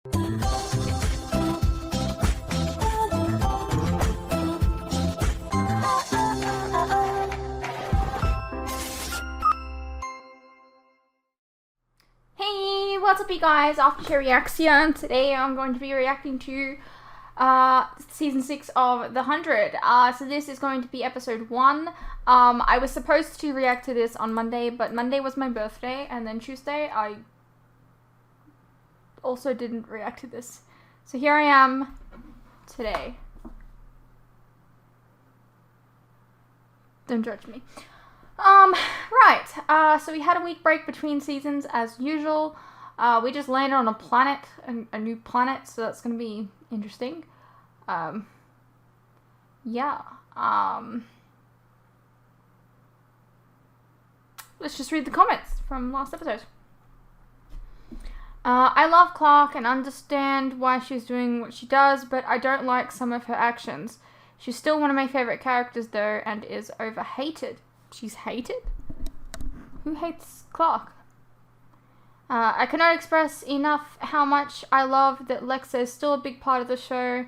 Hey, what's up you guys, After Reaction. Today I'm going to be reacting to season 6 of The 100. So this is going to be episode 1. I was supposed to react to this on Monday, but Monday was my birthday, and then Tuesday I also didn't react to this. So here I am today. Don't judge me. Right, so we had a week break between seasons as usual. We just landed on a planet, a new planet, so that's gonna be interesting. Yeah, let's just read the comments from last episode. I love Clark and understand why she's doing what she does, but I don't like some of her actions. She's still one of my favorite characters though, and is over-hated. She's hated? Who hates Clark? I cannot express enough how much I love that Lexa is still a big part of the show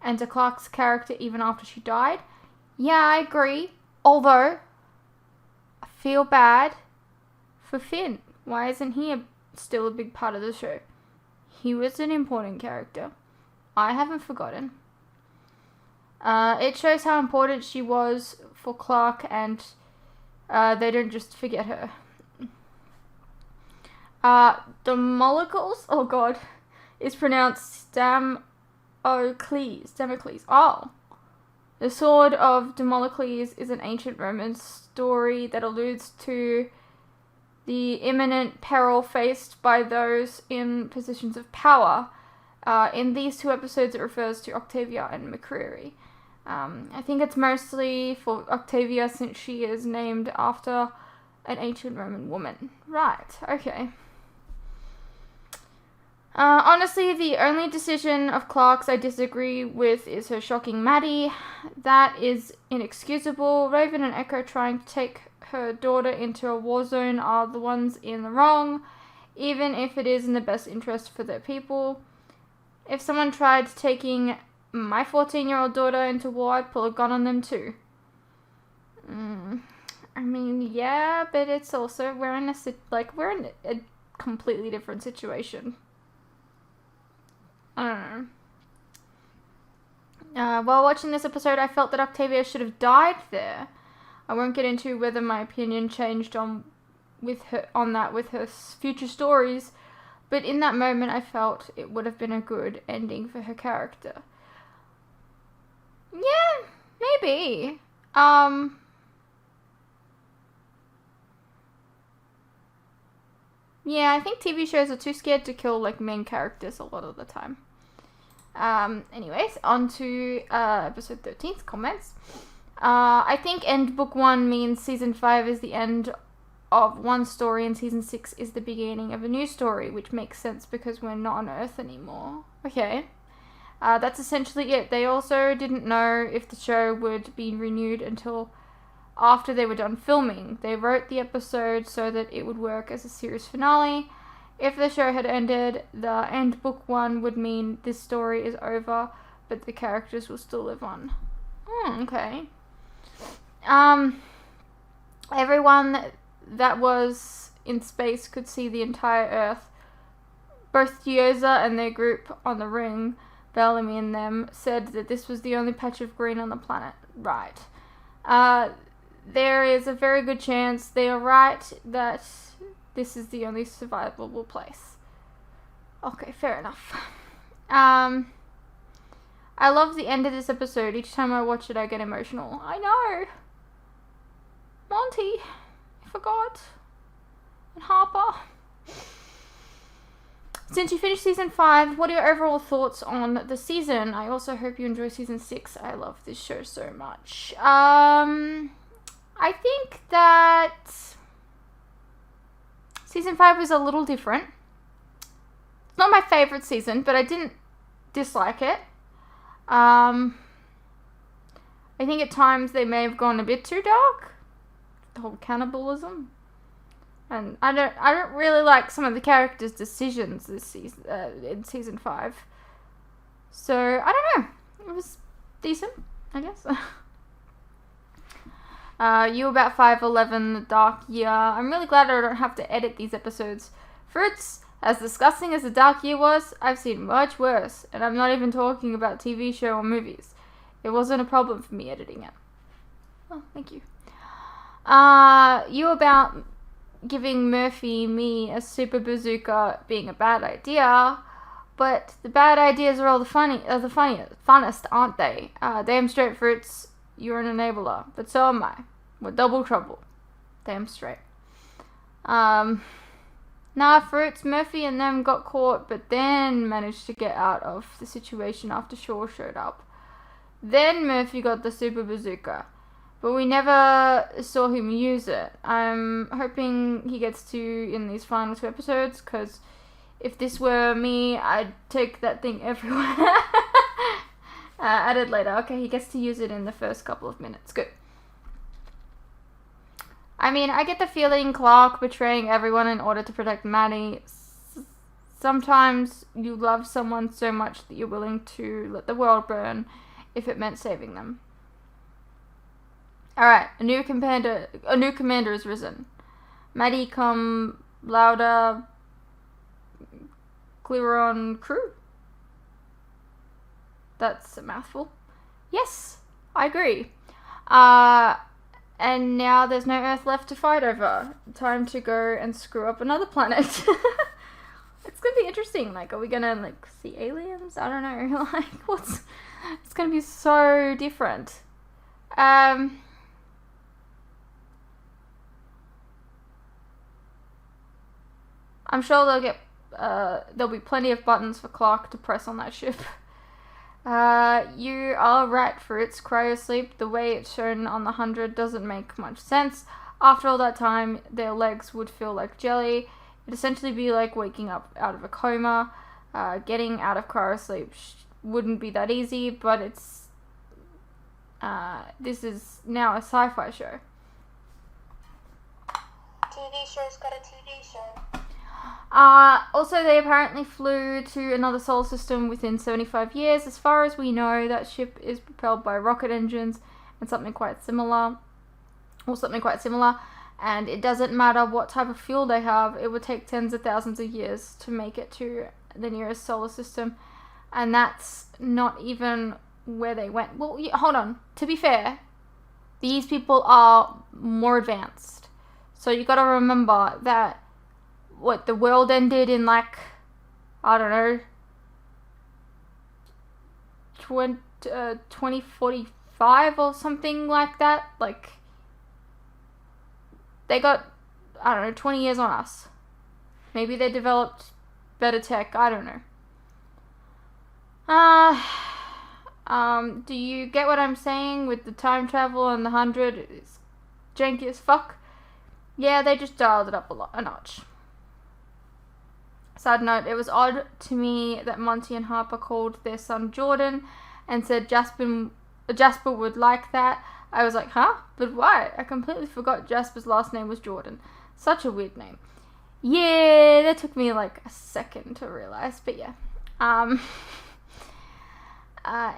and to Clark's character even after she died. Yeah, I agree. Although, I feel bad for Finn. Why isn't he still a big part of the show? He was an important character. I haven't forgotten. It shows how important she was for Clark, and they don't just forget her. Damocles, oh god, is pronounced Damocles. Oh. The Sword of Damocles is an ancient Roman story that alludes to the imminent peril faced by those in positions of power. In these two episodes, it refers to Octavia and McCreary. I think it's mostly for Octavia since she is named after an ancient Roman woman. Right, okay. Honestly, the only decision of Clark's I disagree with is her shocking Maddie. That is inexcusable. Raven and Echo trying to take her daughter into a war zone are the ones in the wrong, even if it is in the best interest for their people. If someone tried taking my 14-year-old daughter into war, I'd pull a gun on them too. I mean, yeah, but it's also, we're in a completely different situation. I don't know. While watching this episode, I felt that Octavia should have died there. I won't get into whether my opinion changed with her future stories, but in that moment I felt it would have been a good ending for her character. Yeah, maybe. Yeah, I think TV shows are too scared to kill, like, main characters a lot of the time. Anyways, on to episode 13's comments. I think end book 1 means season 5 is the end of one story and season 6 is the beginning of a new story, which makes sense because we're not on Earth anymore. Okay. That's essentially it. They also didn't know if the show would be renewed until after they were done filming. They wrote the episode so that it would work as a series finale. If the show had ended, the end book 1 would mean this story is over, but the characters will still live on. Okay. Everyone that was in space could see the entire Earth. Both Dioza and their group on the ring, Bellamy and them, said that this was the only patch of green on the planet. Right. There is a very good chance they are right that this is the only survivable place. Okay, fair enough. I love the end of this episode. Each time I watch it, I get emotional. I know. Monty. I forgot. And Harper. Since you finished season 5, what are your overall thoughts on the season? I also hope you enjoy season 6. I love this show so much. I think that season 5 was a little different. It's not my favorite season, but I didn't dislike it. I think at times they may have gone a bit too dark. The whole cannibalism. And I don't really like some of the characters' decisions this season, in season 5. So I don't know. It was decent, I guess. You about 5'11", The Dark Year. I'm really glad I don't have to edit these episodes. Fruits, as disgusting as The Dark Year was, I've seen much worse, and I'm not even talking about TV show or movies. It wasn't a problem for me editing it. Oh, thank you. You about giving me a super bazooka being a bad idea, but the bad ideas are all the funnest, aren't they? Damn straight, Fruits. You're an enabler, but so am I. We're double trouble. Damn straight. Nah, Fruits, Murphy and them got caught, but then managed to get out of the situation after Shaw showed up. Then Murphy got the super bazooka, but we never saw him use it. I'm hoping he gets to in these final 2 episodes, because if this were me, I'd take that thing everywhere. Added later. Okay, he gets to use it in the first couple of minutes. Good. I mean, I get the feeling Clark betraying everyone in order to protect Maddie. Sometimes you love someone so much that you're willing to let the world burn if it meant saving them. Alright, a new commander is risen. Maddie come louder, clearer on crew. That's a mouthful. Yes, I agree. And now there's no Earth left to fight over. Time to go and screw up another planet. It's gonna be interesting. Like, are we gonna, like, see aliens? I don't know. Like, it's gonna be so different. I'm sure there'll be plenty of buttons for Clark to press on that ship. You are right, Fruits. Cryosleep, the way it's shown on the 100, doesn't make much sense. After all that time, their legs would feel like jelly. It'd essentially be like waking up out of a coma. Getting out of cryosleep wouldn't be that easy, but it's... this is now a sci-fi show. TV show's got a TV show. Also, they apparently flew to another solar system within 75 years. As far as we know, that ship is propelled by rocket engines and something quite similar. And it doesn't matter what type of fuel they have, it would take tens of thousands of years to make it to the nearest solar system. And that's not even where they went. Well, hold on. To be fair, these people are more advanced. So you gotta remember that the world ended in, like, I don't know, 2045 or something like that. Like, they got, I don't know, 20 years on us. Maybe they developed better tech, I don't know. Do you get what I'm saying with the time travel and the 100? It's janky as fuck. Yeah, they just dialed it up a notch. Side note, it was odd to me that Monty and Harper called their son Jordan and said Jasper would like that. I was like, huh? But why? I completely forgot Jasper's last name was Jordan. Such a weird name. Yeah, that took me like a second to realize, but yeah.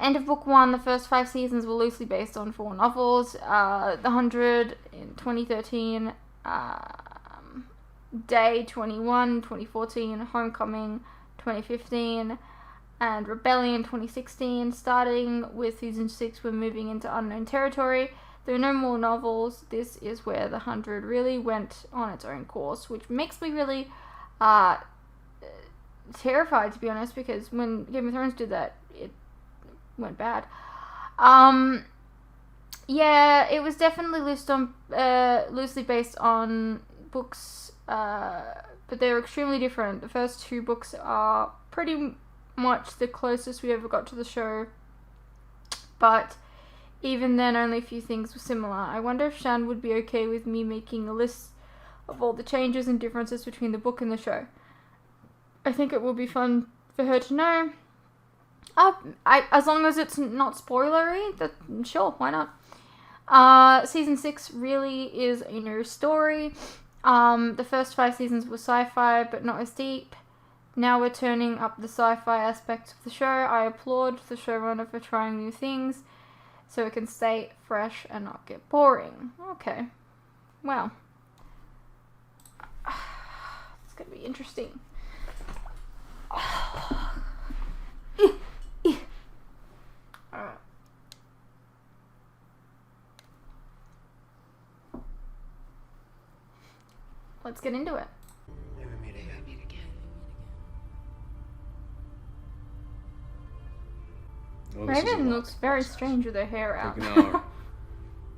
End of book 1, the first 5 seasons were loosely based on 4 novels. The 100 in 2013, Day 21, 2014, Homecoming 2015, and Rebellion 2016. Starting with season 6, we're moving into unknown territory. There are no more novels. This is where the 100 really went on its own course, which makes me really terrified, to be honest, because when Game of Thrones did that, it went bad. Yeah, it was definitely loosely based on books, but they're extremely different. The first 2 books are pretty much the closest we ever got to the show, but even then only a few things were similar. I wonder if Shan would be okay with me making a list of all the changes and differences between the book and the show. I think it will be fun for her to know. As long as it's not spoilery, sure, why not? Season 6 really is a new story. The first 5 seasons were sci-fi, but not as deep. Now we're turning up the sci-fi aspects of the show. I applaud the showrunner for trying new things so it can stay fresh and not get boring. Okay. Well. It's gonna be interesting. Alright. Let's get into it. Never meet again. Well, this is a Raven lot. looks very strange with her hair out. Take an hour.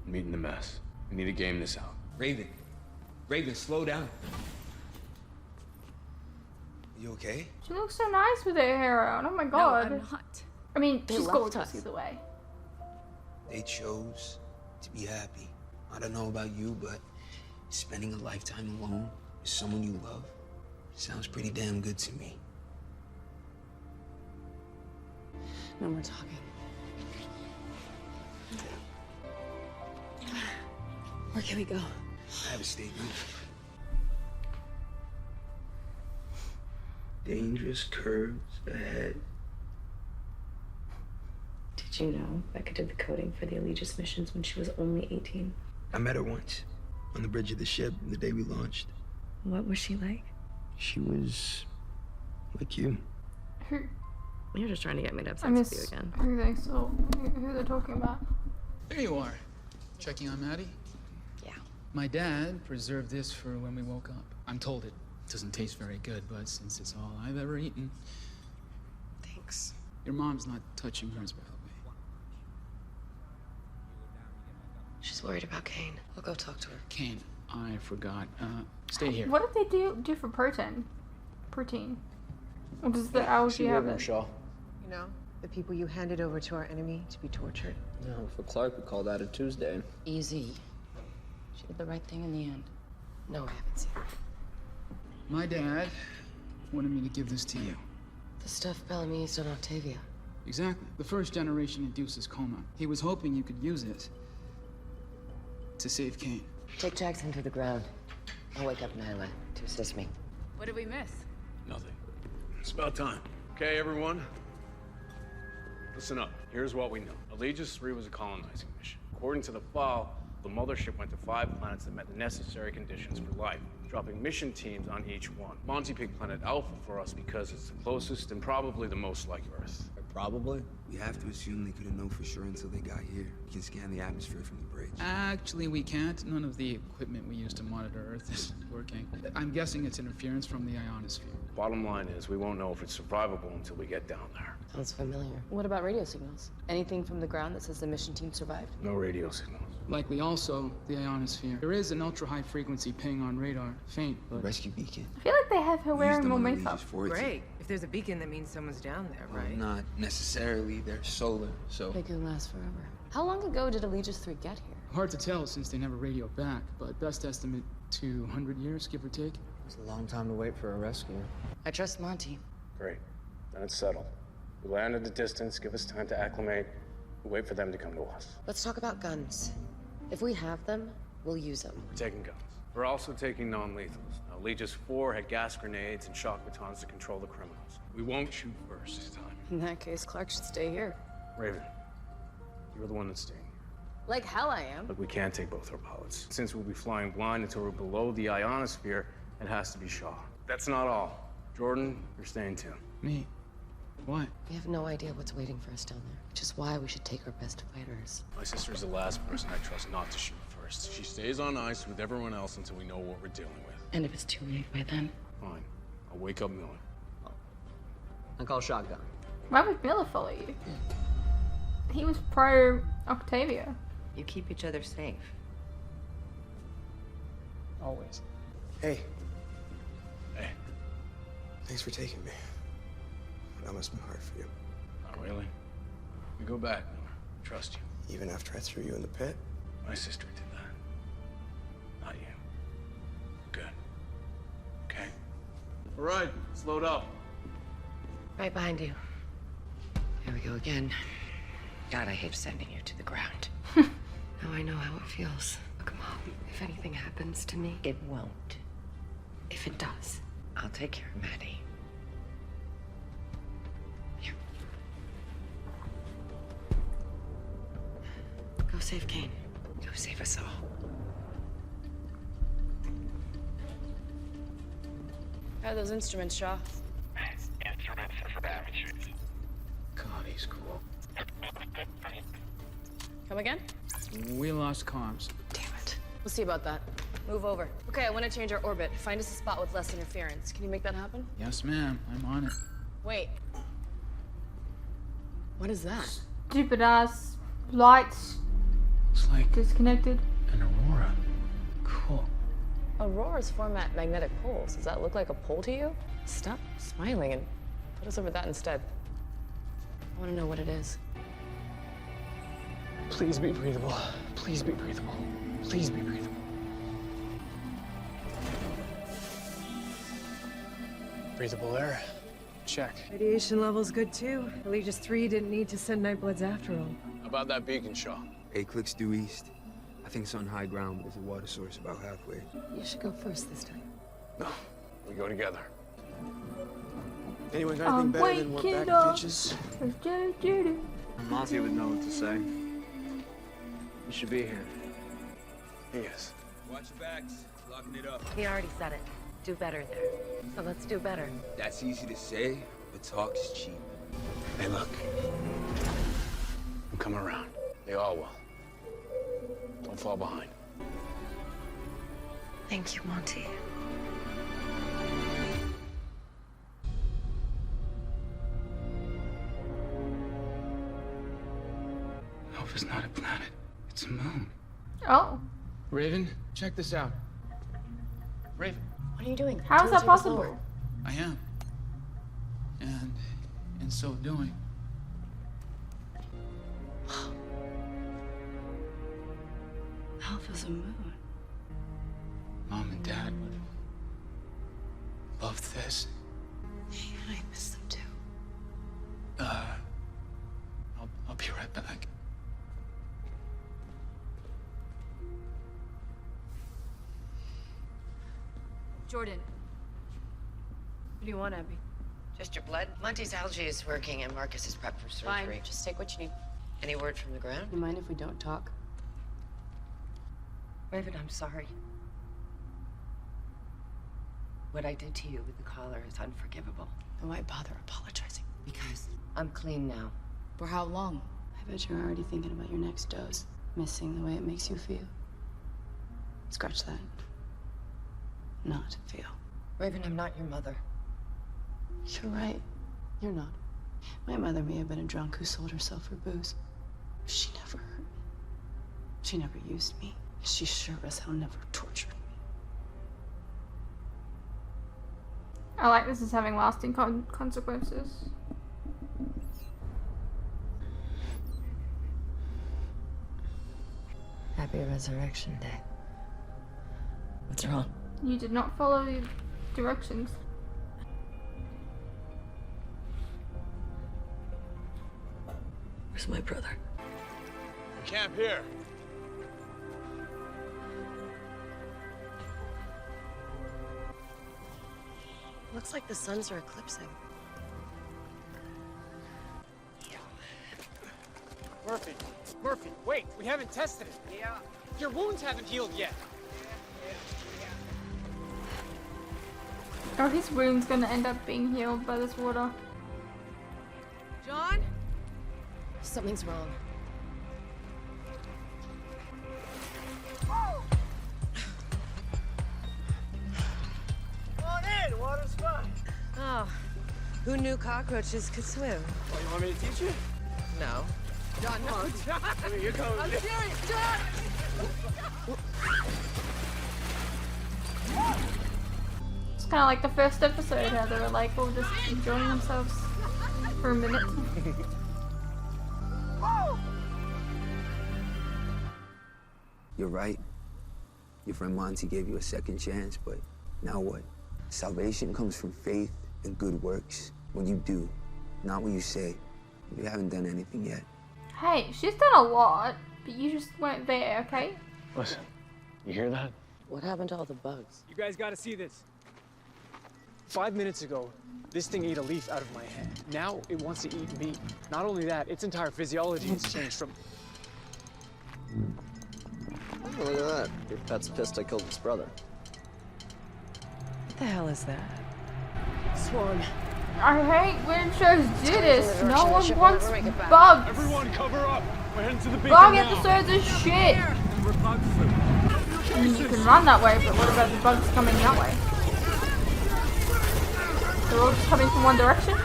Meeting the mess. We need to game this out. Raven, slow down. You okay? She looks so nice with her hair out. Oh my No, god. I'm not. I mean, They she's left gorgeous us. either way. They chose to be happy. I don't know about you, but spending a lifetime alone with someone you love sounds pretty damn good to me. No more talking. Where can we go? I have a statement. Dangerous curves ahead. Did you know Becca did the coding for the Allegis missions when she was only 18? I met her once on the bridge of the ship the day we launched. What was she like? She was like you. Who? You're just trying to get me to I obsess with you miss again. who they saw, who they're talking about. There you are. Checking on Maddie? Yeah. My dad preserved this for when we woke up. I'm told it doesn't taste very good, but since it's all I've ever eaten, Thanks. your mom's not touching hers, by the way. She's worried about Kane. I'll go talk to her. Kane, I forgot. Stay here. What did they do for protein? Protein. Or does the algae have it? Shaw. You know, the people you handed over to our enemy to be tortured. No, for Clark, we called out a Tuesday. Easy. She did the right thing in the end. No, I haven't seen her. My dad wanted me to give this to you. The stuff Bellamy used on Octavia. Exactly. The first generation induces coma. He was hoping you could use it to save Kane. Take Jackson to the ground. I'll wake up Nyla to assist me. What did we miss? Nothing. It's about time. Okay, everyone? Listen up. Here's what we know. Allegis 3 was a colonizing mission. According to the file, the mothership went to 5 planets that met the necessary conditions for life, dropping mission teams on each one. Monty picked Planet Alpha for us because it's the closest and probably the most like Earth. Probably. We have to assume they couldn't know for sure until they got here. We can scan the atmosphere from the bridge. Actually, we can't. None of the equipment we use to monitor Earth is working. I'm guessing it's interference from the ionosphere. Bottom line is, we won't know if it's survivable until we get down there. Sounds familiar. What about radio signals? Anything from the ground that says the mission team survived? No radio signals. Likely also the ionosphere. There is an ultra-high frequency ping on radar. Faint, The but rescue beacon. I feel like they have her We used wearing them more on makeup. Allegis 4 too. Great. If there's a beacon, that means someone's down there, Well, right? not necessarily. They're solar, so. They could last forever. How long ago did Allegis 3 get here? hard to tell since they never radioed back, but best estimate 200 years, give or take. It's a long time to wait for a rescue. I trust Monty. Great. Then it's settled. We land at a distance, give us time to acclimate. We wait for them to come to us. Let's talk about guns. If we have them, we'll use them. We're taking guns. We're also taking non-lethals. Now, Legis 4 had gas grenades and shock batons to control the criminals. We won't shoot first this time. In that case, Clark should stay here. Raven, you're the one that's staying here. Like hell I am. But we can't take both our pilots. Since we'll be flying blind until we're below the ionosphere, it has to be Shaw. That's not all. Jordan, you're staying too. Me? What? We have no idea what's waiting for us down there, which is why we should take our best fighters. My sister's the last person I trust not to shoot first. She stays on ice with everyone else until we know what we're dealing with. And if it's too late by then? Fine. I'll wake up Miller. I call shotgun. Why would Miller follow you? He was pro Octavia. You keep each other safe. Always. Hey, Hey, thanks for taking me. That must be hard for you. not really. We go back, Miller. Trust you. Even after I threw you in the pit? My sister did that. Not you. Good. Okay? All right, let's load up. Right behind you. Here we go again. God, I hate sending you to the ground. Now I know how it feels. Look, Mom, if anything happens to me, It won't. if it does, I'll take care of Maddie. here. Go save Kane. Go save us all. How are those instruments, Shaw? Instruments of damage. God, he's cool. Come again? We lost comms. Damn it. We'll see about that. Move over. Okay, I want to change our orbit. Find us a spot with less interference. Can you make that happen? Yes, ma'am. I'm on it. Wait. What is that? Stupid ass lights It's like disconnected. an aurora. Cool. Auroras form at magnetic poles. Does that look like a pole to you? Stop smiling and put us over that instead. I want to know what it is. Please be breathable. Please be breathable. Please be breathable. Breathable air. Check. Radiation level's good too. Aegis 3 didn't need to send Nightbloods after all. How about that beacon, Shaw? 8 clicks due east. I think it's on high ground, but there's a water source about halfway. You should go first this time. No, we go together. Anyone got I'm anything better than waking what back up. bitches? Do-do-do-do. Monty would know what to say. You should be here. He is. Watch your backs. Locking it up. He already said it. Do better there. So let's do better. That's easy to say, but talk's cheap. Hey, look. I'm coming around. They all will. Don't fall behind. Thank you, Monty. Alpha's not a planet. It's a moon. Oh, Raven, check this out. Raven. What are you doing? how is that possible? I am. And in so doing, Alpha's a moon. Mom and Dad would have loved this. And I miss them too. I'll be right back. Jordan. What do you want, Abby? Just your blood? Monty's algae is working and Marcus is prepped for surgery. Fine. Just take what you need. Any word from the ground? You mind if we don't talk? Raven, I'm sorry. What I did to you with the collar is unforgivable. Then why bother apologizing? Because I'm clean now. For how long? I bet you're already thinking about your next dose. Missing the way it makes you feel. Scratch that. Not feel. Raven, I'm not your mother. You're right. You're not. My mother may have been a drunk who sold herself for booze. She never hurt me. She never used me. She sure as hell never tortured me. I like this is having lasting consequences. Happy Resurrection Day. What's wrong? You did not follow the directions. Where's my brother? Camp here. Looks like the suns are eclipsing. Murphy, wait, we haven't tested it. Yeah. Your wounds haven't healed yet. Oh, his wound's gonna end up being healed by this water. John? Something's wrong. Come on in, water's fine. Oh, who knew cockroaches could swim? Oh, you want me to teach you? No. John, no. John! I mean, you're coming. I'm serious, John! It's kind of like the first episode, how they were like all just enjoying themselves for a minute. You're right. Your friend Monty gave you a second chance, but now what? Salvation comes from faith and good works. When you do, not what you say. You haven't done anything yet. Hey, she's done a lot, but you just weren't there, okay? Listen, You hear that? What happened to all the bugs? You guys gotta see this. 5 minutes ago, this thing ate a leaf out of my hand. Now it wants to eat me. Not only that, its entire physiology has changed from... Oh, look at that. Your pet's pissed I killed his brother. What the hell is that? Swarm. I hate when shows do this. No one Ship will wants never make it back. bugs. Everyone, cover up. We're heading to the beacon Bug now. episodes are shit. I mean, you can run that way, but what about the bugs coming that way? They're all just coming from one direction?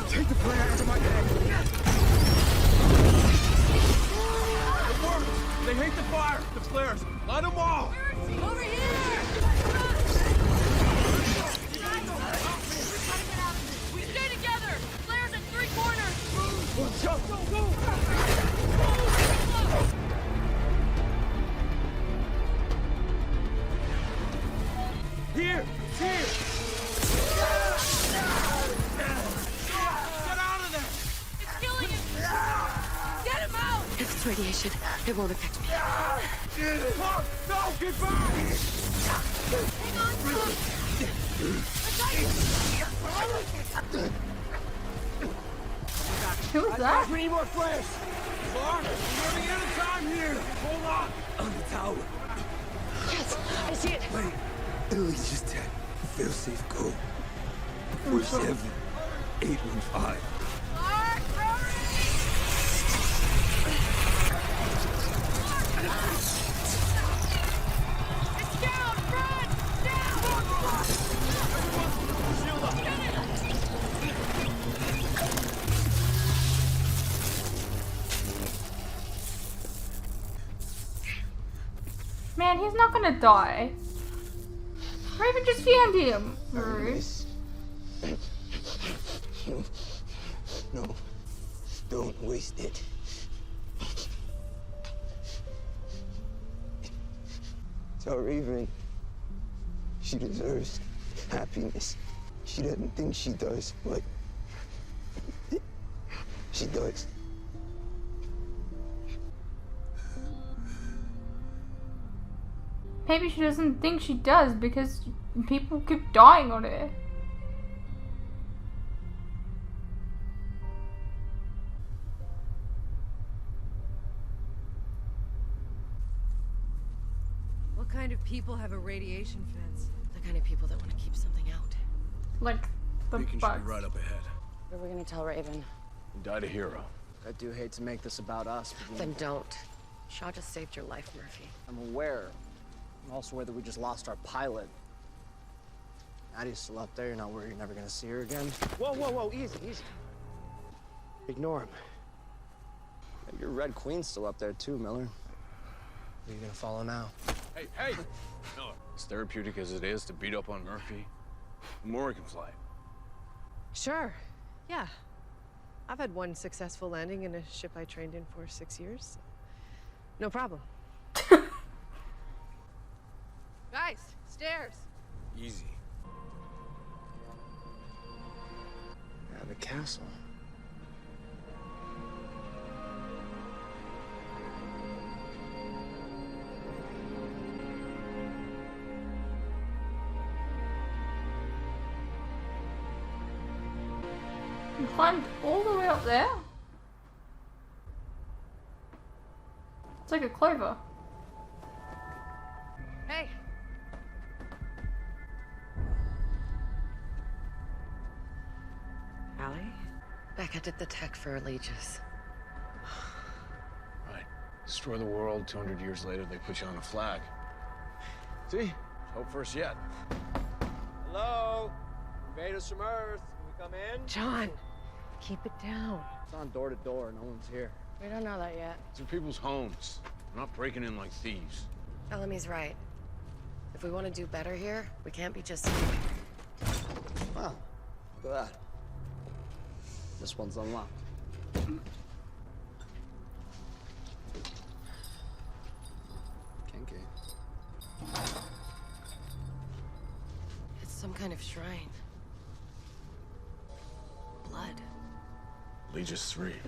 Take the flare out of my head. It worked. They hate the fire. The flares. Light them all. Over here! We stay together! Flares in 3 corners! Go, go, go! Here! Here! Get out of there! It's killing him! Get him out! If it's radiation, it won't affect me. Mark, no, get back! Hang on to him! Who is that? We need more flares! Mark, we're running out of time here! Hold on! On the tower. Yes, I see it. Wait. Italy just had fail safe code. 47815. Mark, hurry! It's down! Run! Down! Get it! Man, he's not gonna die. Raven just found him. Rude. No. Don't waste it. Tell Raven she deserves happiness. She doesn't think she does, but she does. Maybe she doesn't think she does because people keep dying on her. What kind of people have a radiation fence? The kind of people that want to keep something out. Like the Beacon should bugs. be right up ahead. What are we gonna tell Raven? You died a hero. I do hate to make this about us, but Then don't. Shaw just saved your life, Murphy. I'm aware. I'm also aware that we just lost our pilot. Addie's still up there. You're not worried you're never gonna see her again? Whoa, whoa, whoa, easy, easy. Ignore him. Yeah, your Red Queen's still up there too, Miller. Who are you gonna follow now? Hey, hey! Miller, as therapeutic as it is to beat up on Murphy, the more we can fly. Sure. Yeah. I've had one successful landing in a ship I trained in for 6 years. No problem. Guys, stairs. Easy. Yeah, the castle. You climbed all the way up there? It's like a clover. Hey. Allie? Becca did the tech for Allegius. Right. Destroy the world, 200 years later, they put you on a flag. See? Hope first yet. Hello? Invaders from Earth. Can we come in? John, keep it down. It's on door to door. No one's here. We don't know that yet. These are people's homes. We're not breaking in like thieves. Bellamy's right. If we want to do better here, we can't be just... Wow. Look at that. This one's unlocked. Kinky. It's some kind of shrine. Blood. Legis 3.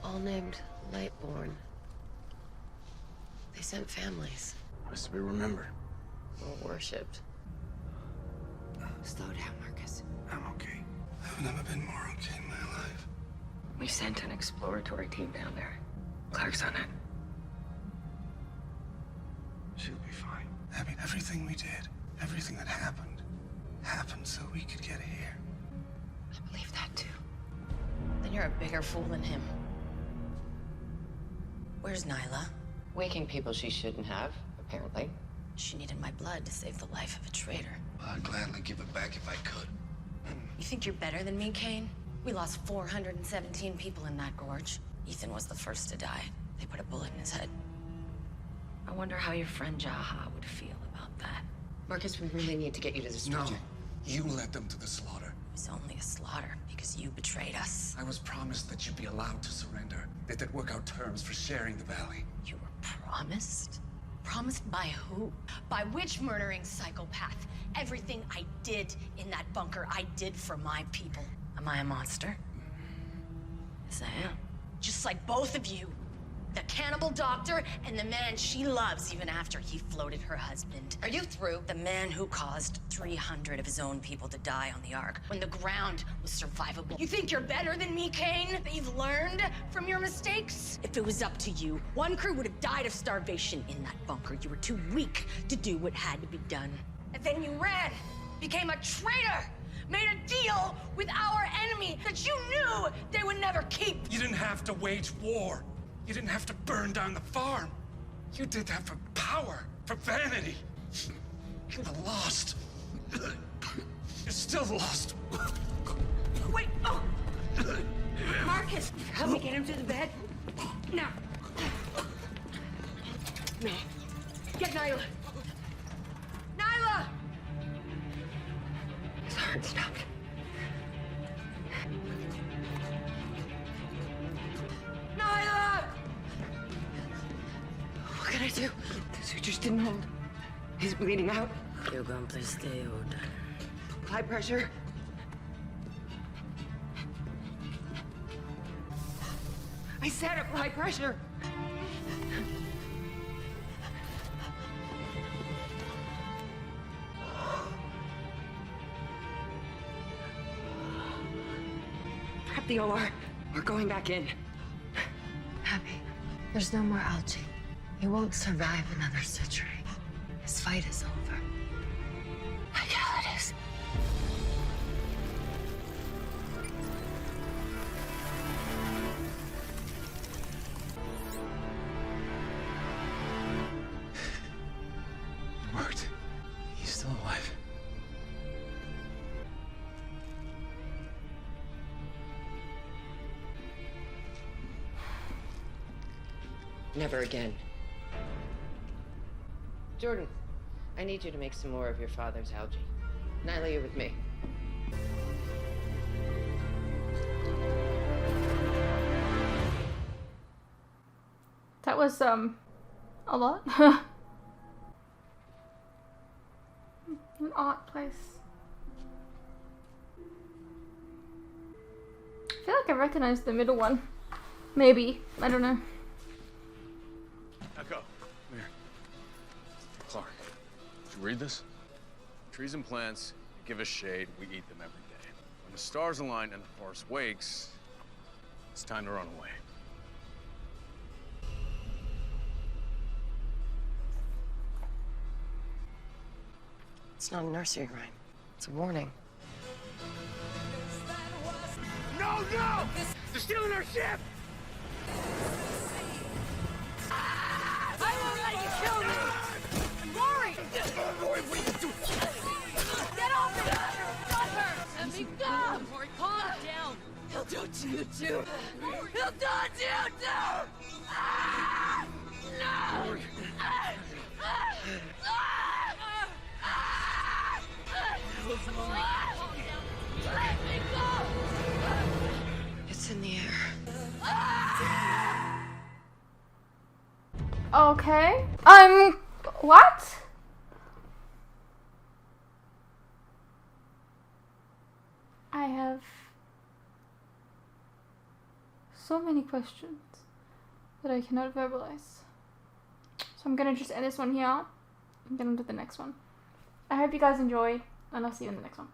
All named Lightborn. They sent families. Has to be remembered. Or worshipped. Slow down, Marcus. I'm okay. I've never been more okay in my life. We sent an exploratory team down there. Clark's on it. She'll be fine. Abby, everything we did, everything that happened so we could get here. I believe that too. Then you're a bigger fool than him. Where's Nyla? Waking people she shouldn't have, apparently. She needed my blood to save the life of a traitor. I'd gladly give it back if I could. You think you're better than me, Kane? We lost 417 people in that gorge. Ethan was the first to die. They put a bullet in his head. I wonder how your friend Jaha would feel about that. Marcus, we really need to get you to the stretcher. No, you led them to the slaughter. It was only a slaughter because you betrayed us. I was promised that you'd be allowed to surrender. That they'd work out terms for sharing the valley. You were promised? Promised by who? By which murdering psychopath? Everything I did in that bunker, I did for my people. Am I a monster? Yes, I am. Just like both of you. The cannibal doctor and the man she loves even after he floated her husband. Are you through? The man who caused 300 of his own people to die on the Ark when the ground was survivable. You think you're better than me, Kane? That you've learned from your mistakes? If it was up to you, one crew would have died of starvation in that bunker. You were too weak to do what had to be done. And then you ran, became a traitor, made a deal with our enemy that you knew they would never keep. You didn't have to wage war. You didn't have to burn down the farm. You did that for power, for vanity. You're lost. You're still lost. Wait, oh! Marcus, help me get him to the bed. Now. No. Get Nyla. Nyla! His heart stopped. Nyla! What can I do? The sutures didn't hold. He's bleeding out. You're going to stay old. High pressure. I said apply pressure. Prep the OR. We're going back in. Abby, there's no more algae. He won't survive another century. His fight is over. Like hell it is. It worked. He's still alive. Never again. Jordan, I need you to make some more of your father's algae. Nyla, you're with me. That was, a lot. An art place. I feel like I recognize the middle one. Maybe. I don't know. Echo, come here. Clark, did you read this? Trees and plants give us shade, we eat them every day. When the stars align and the forest wakes, it's time to run away. It's not a nursery rhyme. It's a warning. No, no! They're stealing our ship! I won't let you kill me! Rory! Rory, what are you doing? Get off her! Stop her! Let me go! Rory, calm down! He'll do it to you too. He'll do it to you too! Ah! No! Rory. Let me go! It's in the air. Okay. What? I have so many questions that I cannot verbalize. So I'm gonna just end this one here and get on to the next one. I hope you guys enjoyed, and I'll see you in the next one.